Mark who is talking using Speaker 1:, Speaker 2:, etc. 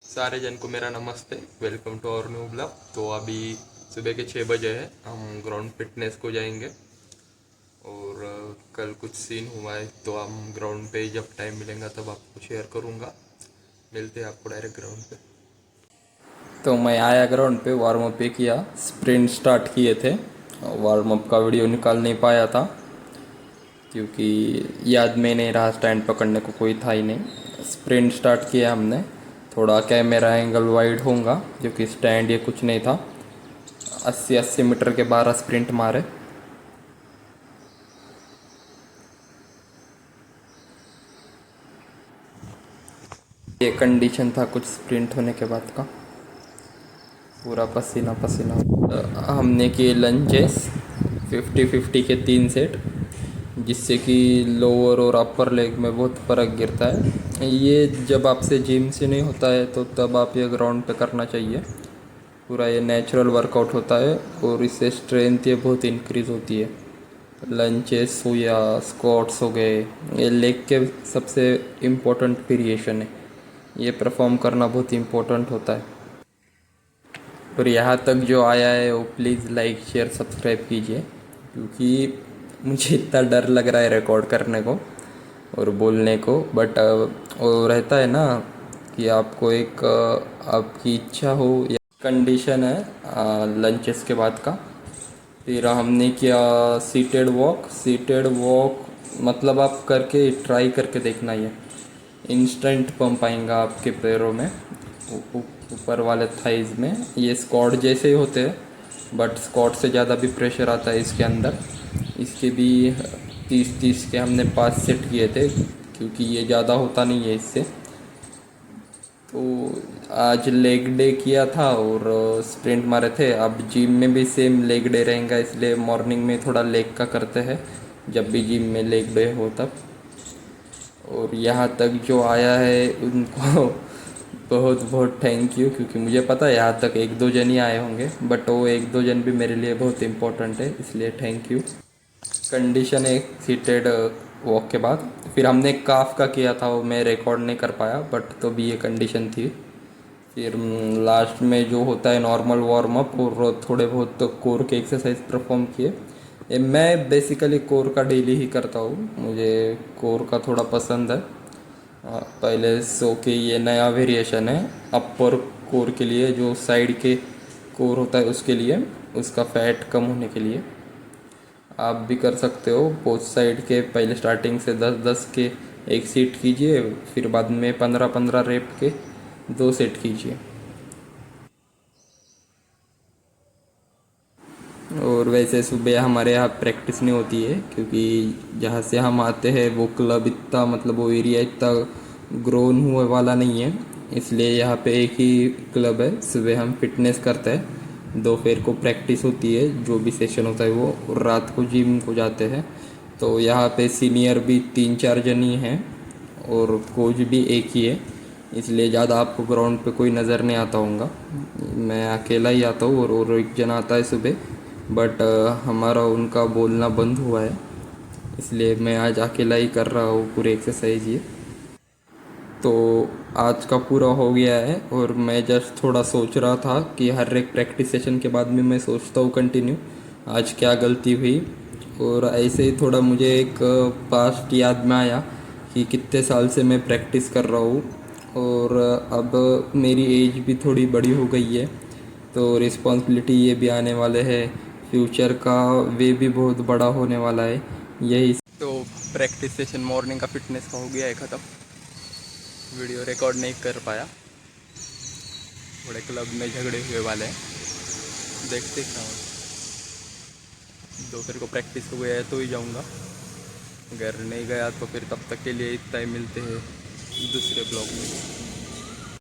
Speaker 1: सारे जन को मेरा नमस्ते। Welcome to our new blog. तो अभी सुबह के 6 बजे है, हम ग्राउंड फिटनेस को जाएंगे और कल कुछ सीन हुआ है तो हम ग्राउंड पे जब टाइम मिलेगा तब आपको शेयर करूँगा। मिलते हैं आपको डायरेक्ट ग्राउंड पे।
Speaker 2: तो मैं आया ग्राउंड पे, वार्म अप पे किया, स्प्रिंट स्टार्ट किए थे। वार्म अप का वीडियो निकाल नहीं पाया था क्योंकि याद में नहीं रहा, स्टैंड पकड़ने को कोई था ही नहीं। स्प्रिंट स्टार्ट किया हमने। थोड़ा कैमरा एंगल वाइड होगा क्योंकि स्टैंड ये कुछ नहीं था। 80-80 मीटर के 12 स्प्रिंट मारे। ये कंडीशन था कुछ स्प्रिंट होने के बाद का, पूरा पसीना पसीना। हमने किए लंचेस 50-50 के 3 सेट, जिससे कि लोअर और अपर लेग में बहुत फ़र्क गिरता है। ये जब आपसे जिम से नहीं होता है तो तब आप ये ग्राउंड पे करना चाहिए। पूरा ये नेचुरल वर्कआउट होता है और इससे स्ट्रेंथ ये बहुत इंक्रीज़ होती है। लंचेस हो या स्क्वाट्स हो गए, ये लेग के सबसे इम्पोर्टेंट वेरिएशन है। ये परफॉर्म करना बहुत इम्पोर्टेंट होता है। और यहाँ तक जो आया है वो प्लीज़ लाइक शेयर सब्सक्राइब कीजिए, क्योंकि मुझे इतना डर लग रहा है रिकॉर्ड करने को और बोलने को। बट वो रहता है ना कि आपको एक आपकी इच्छा हो या कंडीशन है लंचेस के बाद का। फिर हमने किया सीटेड वॉक, मतलब आप करके ट्राई करके देखना। ये इंस्टेंट पंप आएगा आपके पैरों में, ऊपर वाले थाइज में। ये स्क्वाट जैसे ही होते हैं बट स्क्वाट से ज़्यादा भी प्रेशर आता है इसके अंदर। इसके भी 30-30 के हमने 5 सेट किए थे क्योंकि ये ज़्यादा होता नहीं है इससे। तो आज लेग डे किया था और स्प्रिंट मारे थे। अब जिम में भी सेम लेग डे रहेगा, इसलिए मॉर्निंग में थोड़ा लेग का करते हैं जब भी जिम में लेग डे हो तब। और यहाँ तक जो आया है उनको बहुत बहुत थैंक यू, क्योंकि मुझे पता है यहाँ तक 1-2 जन ही आए होंगे, बट वो 1-2 जन भी मेरे लिए बहुत इम्पोर्टेंट है, इसलिए थैंक यू। कंडीशन एक सीटेड वॉक के बाद फिर हमने काफ का किया था, वो मैं रिकॉर्ड नहीं कर पाया बट तो भी ये कंडीशन थी। फिर लास्ट में जो होता है नॉर्मल वार्म अप और थोड़े बहुत तो कोर के एक्सरसाइज परफॉर्म किए। मैं बेसिकली कोर का डेली ही करता हूँ, मुझे कोर का थोड़ा पसंद है। पहले सो के ये नया वेरिएशन है अपर कोर के लिए, जो साइड के कोर होता है उसके लिए, उसका फैट कम होने के लिए। आप भी कर सकते हो बोथ साइड के। पहले स्टार्टिंग से 10-10 के एक सेट कीजिए, फिर बाद में 15-15 रेप के 2 सेट कीजिए। और वैसे सुबह हमारे यहाँ प्रैक्टिस नहीं होती है क्योंकि जहाँ से हम आते हैं वो क्लब इतना, मतलब वो एरिया इतना ग्रोन हुए वाला नहीं है, इसलिए यहाँ पे एक ही क्लब है। सुबह हम फिटनेस करते हैं, दोपहर को प्रैक्टिस होती है, जो भी सेशन होता है वो, और रात को जिम को जाते हैं। तो यहाँ पे सीनियर भी 3-4 जन ही हैं और कोच भी एक ही है, इसलिए ज़्यादा आपको ग्राउंड पे कोई नज़र नहीं आता होगा। मैं अकेला ही आता हूँ और एक जन आता है सुबह, बट हमारा उनका बोलना बंद हुआ है, इसलिए मैं आज अकेला ही कर रहा हूँ पूरे एक्सरसाइज ये। तो आज का पूरा हो गया है और मैं जस्ट थोड़ा सोच रहा था कि हर एक प्रैक्टिस सेशन के बाद में मैं सोचता हूँ कंटिन्यू आज क्या गलती हुई। और ऐसे ही थोड़ा मुझे एक पास्ट याद में आया कि कितने साल से मैं प्रैक्टिस कर रहा हूँ और अब मेरी एज भी थोड़ी बड़ी हो गई है, तो रिस्पॉन्सिबिलिटी ये भी आने वाले हैं, फ्यूचर का वे भी बहुत बड़ा होने वाला है। यही तो प्रैक्टिस सेशन मॉर्निंग का फिटनेस का हो गया है ख़त्म। वीडियो रिकॉर्ड नहीं कर पाया, थोड़े क्लब में झगड़े हुए वाले हैं, देखते क्या हो। दोपहर को प्रैक्टिस हो गया है तो ही जाऊंगा, अगर नहीं गया तो फिर तब तक के लिए इतना ही। मिलते हैं दूसरे ब्लॉग में।